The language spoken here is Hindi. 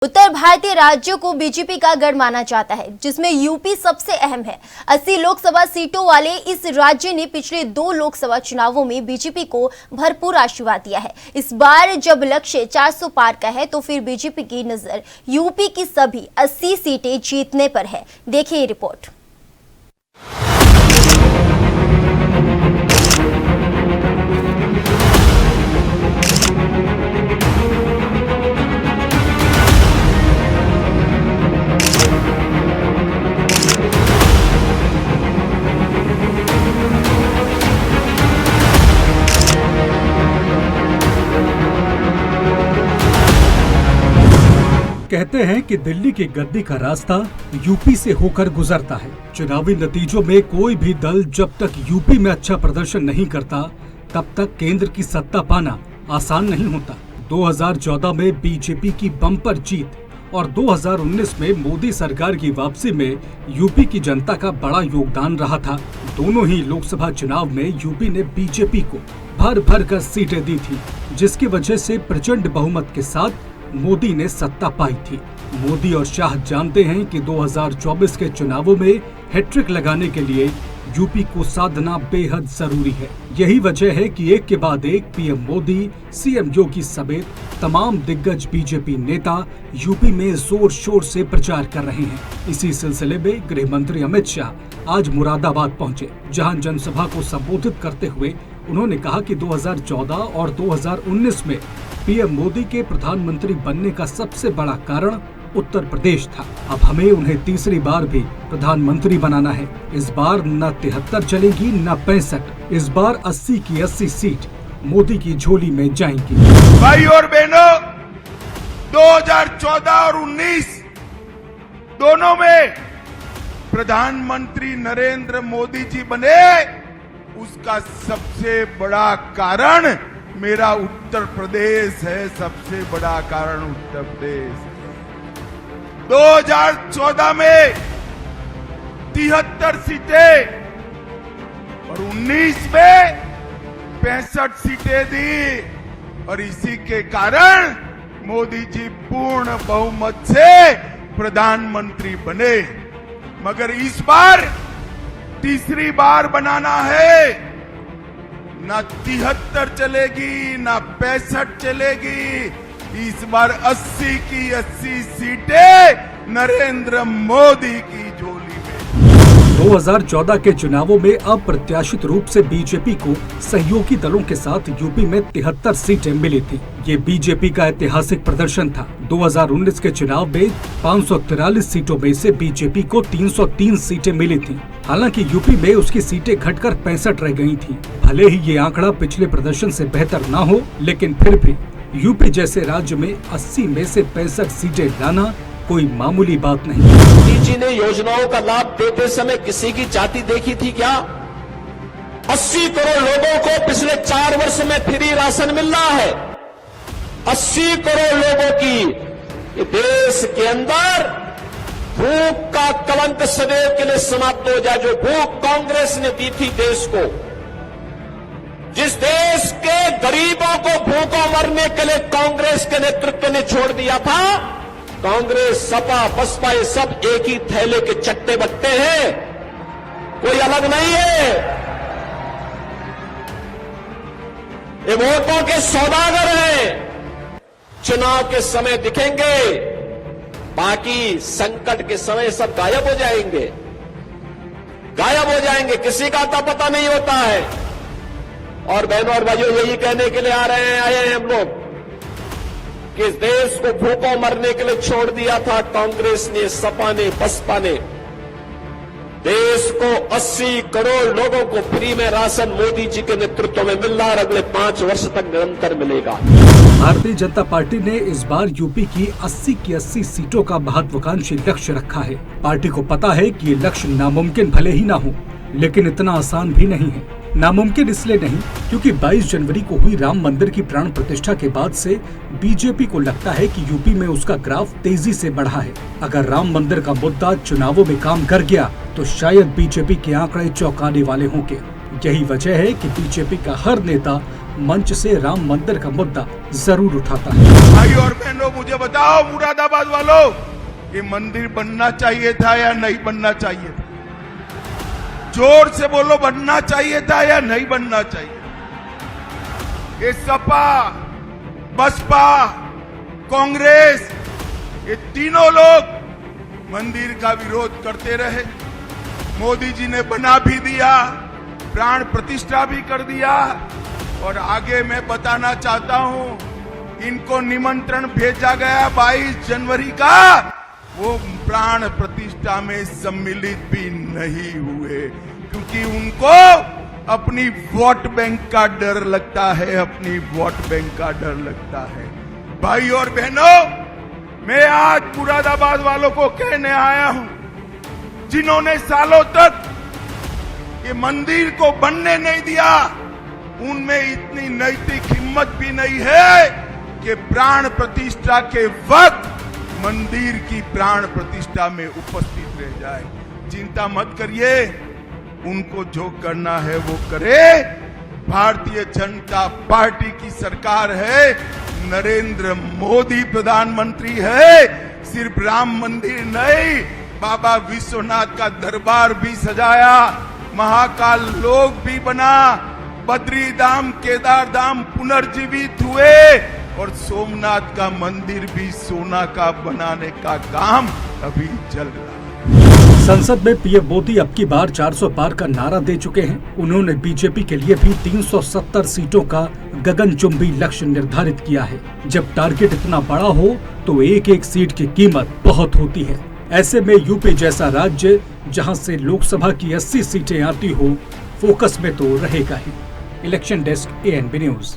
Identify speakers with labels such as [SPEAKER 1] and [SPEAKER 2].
[SPEAKER 1] उत्तर भारतीय राज्यों को बीजेपी का गढ़ माना जाता है, जिसमें यूपी सबसे अहम है। 80 लोकसभा सीटों वाले इस राज्य ने पिछले 2 लोकसभा चुनावों में बीजेपी को भरपूर आशीर्वाद दिया है। इस बार जब लक्ष्य 400 पार का है, तो फिर बीजेपी की नजर यूपी की सभी 80 सीटें जीतने पर है। देखिए ये रिपोर्ट।
[SPEAKER 2] कहते हैं कि दिल्ली की गद्दी का रास्ता यूपी से होकर गुजरता है। चुनावी नतीजों में कोई भी दल जब तक यूपी में अच्छा प्रदर्शन नहीं करता, तब तक केंद्र की सत्ता पाना आसान नहीं होता। 2014 में बीजेपी की बम्पर जीत और 2019 में मोदी सरकार की वापसी में यूपी की जनता का बड़ा योगदान रहा था। दोनों ही लोकसभा चुनाव में यूपी ने बीजेपी को भर भर कर सीटें दी थी, जिसकी वजह से प्रचंड बहुमत के साथ मोदी ने सत्ता पाई थी। मोदी और शाह जानते हैं कि 2024 के चुनावों में हैट्रिक लगाने के लिए यूपी को साधना बेहद जरूरी है। यही वजह है कि एक के बाद एक पीएम मोदी, सीएम योगी समेत तमाम दिग्गज बीजेपी नेता यूपी में जोर शोर से प्रचार कर रहे हैं। इसी सिलसिले में गृह मंत्री अमित शाह आज मुरादाबाद पहुंचे, जहां जनसभा को संबोधित करते हुए उन्होंने कहा कि 2014 और 2019 में पीएम मोदी के प्रधानमंत्री बनने का सबसे बड़ा कारण उत्तर प्रदेश था। अब हमें उन्हें तीसरी बार भी प्रधानमंत्री बनाना है। इस बार न 73 चलेगी न 65, इस बार 80 की 80 सीट मोदी की झोली में जाएंगी।
[SPEAKER 3] भाई और बहनों, 2014 और 19 दोनों में प्रधानमंत्री नरेंद्र मोदी जी बने, उसका सबसे बड़ा कारण मेरा उत्तर प्रदेश है। सबसे बड़ा कारण उत्तर प्रदेश। 2014 में 73 सीटें और 19 में 65 सीटें दी, और इसी के कारण मोदी जी पूर्ण बहुमत से प्रधानमंत्री बने। मगर इस बार तीसरी बार बनाना है। ना 73 चलेगी ना 65 चलेगी, इस बार 80 की 80 सीटें नरेंद्र मोदी की झोली में।
[SPEAKER 2] 2014 के चुनावों में अप्रत्याशित रूप से बीजेपी को सहयोगी दलों के साथ यूपी में 73 सीटें मिली थी। ये बीजेपी का ऐतिहासिक प्रदर्शन था। 2019 के चुनाव में 543 सीटों में से बीजेपी को 303 सीटें मिली थी। हालांकि यूपी में उसकी सीटें घटकर 65 रह गई थी। भले ही ये आंकड़ा पिछले प्रदर्शन से बेहतर ना हो, लेकिन फिर भी यूपी जैसे राज्य में 80 में से 65 सीटें लाना कोई मामूली बात नहीं।
[SPEAKER 4] मोदी जी ने योजनाओं का लाभ देते समय किसी की जाति देखी थी क्या? 80 करोड़ लोगों को पिछले 4 वर्ष में फ्री राशन मिल रहा है। 80 करोड़ लोगों की देश के अंदर भूख का कलंक सदैव के लिए समाप्त हो जाए। जो भूख कांग्रेस ने दी थी देश को, जिस देश के गरीबों को भूखों मरने के लिए कांग्रेस के नेतृत्व ने छोड़ दिया था, कांग्रेस, सपा, बसपा ये सब एक ही थैले के चट्टे बट्टे हैं, कोई अलग नहीं है। ये वोटों के सौदागर हैं। चुनाव के समय दिखेंगे, बाकी संकट के समय सब गायब हो जाएंगे, गायब हो जाएंगे, किसी का तो पता नहीं होता है। और बहनों और भाइयों, यही कहने के लिए आए हैं हम लोग कि इस देश को भूखों मरने के लिए छोड़ दिया था कांग्रेस ने, सपा ने, बसपा ने। देश को 80 करोड़ लोगों को फ्री में राशन मोदी जी के नेतृत्व में मिल रहा है, अगले 5 वर्ष तक निरंतर मिलेगा।
[SPEAKER 2] भारतीय जनता पार्टी ने इस बार यूपी की 80 की 80 सीटों का महत्वाकांक्षी लक्ष्य रखा है। पार्टी को पता है कि ये लक्ष्य नामुमकिन भले ही ना हो, लेकिन इतना आसान भी नहीं है। नामुमकिन इसलिए नहीं क्योंकि 22 जनवरी को हुई राम मंदिर की प्राण प्रतिष्ठा के बाद से बीजेपी को लगता है कि यूपी में उसका ग्राफ तेजी से बढ़ा है। अगर राम मंदिर का मुद्दा चुनावों में काम कर गया, तो शायद बीजेपी के आंकड़े चौंकाने वाले होंगे। यही वजह है कि बीजेपी का हर नेता मंच से राम मंदिर का मुद्दा जरूर उठाता है।
[SPEAKER 3] भाई और बहनों, मुझे बताओ मुरादाबाद वालों, ये मंदिर बनना चाहिए था या नहीं बनना चाहिए था? जोर से बोलो, बनना चाहिए था या नहीं बनना चाहिए? ये सपा, बसपा, कांग्रेस, ये तीनों लोग मंदिर का विरोध करते रहे। मोदी जी ने बना भी दिया, प्राण प्रतिष्ठा भी कर दिया, और आगे मैं बताना चाहता हूं, इनको निमंत्रण भेजा गया 22 जनवरी का, वो प्राण प्रतिष्ठा में सम्मिलित भी नहीं हुए, क्योंकि उनको अपनी वोट बैंक का डर लगता है, अपनी वोट बैंक का डर लगता है। भाई और बहनों, मैं आज मुरादाबाद वालों को कहने आया हूं, जिन्होंने सालों तक ये मंदिर को बनने नहीं दिया, उनमें इतनी नैतिक हिम्मत भी नहीं है कि प्राण प्रतिष्ठा के वक्त मंदिर की प्राण प्रतिष्ठा में उपस्थित रह जाए। चिंता मत करिए, उनको जो करना है वो करे। भारतीय जनता पार्टी की सरकार है, नरेंद्र मोदी प्रधानमंत्री है। सिर्फ राम मंदिर नहीं, बाबा विश्वनाथ का दरबार भी सजाया, महाकाल लोक भी बना, बद्री धाम, केदार धाम पुनर्जीवित हुए, और सोमनाथ का मंदिर भी सोना का बनाने का काम अभी चल रहा है।
[SPEAKER 2] संसद में पीएम मोदी अब की बार 400 पार का नारा दे चुके हैं। उन्होंने बीजेपी के लिए भी 370 सीटों का गगनचुंबी लक्ष्य निर्धारित किया है। जब टारगेट इतना बड़ा हो तो एक एक सीट की कीमत बहुत होती है। ऐसे में यूपी जैसा राज्य, जहां से लोकसभा की 80 सीटें आती हो, फोकस में तो रहेगा ही। Election desk, ANB news.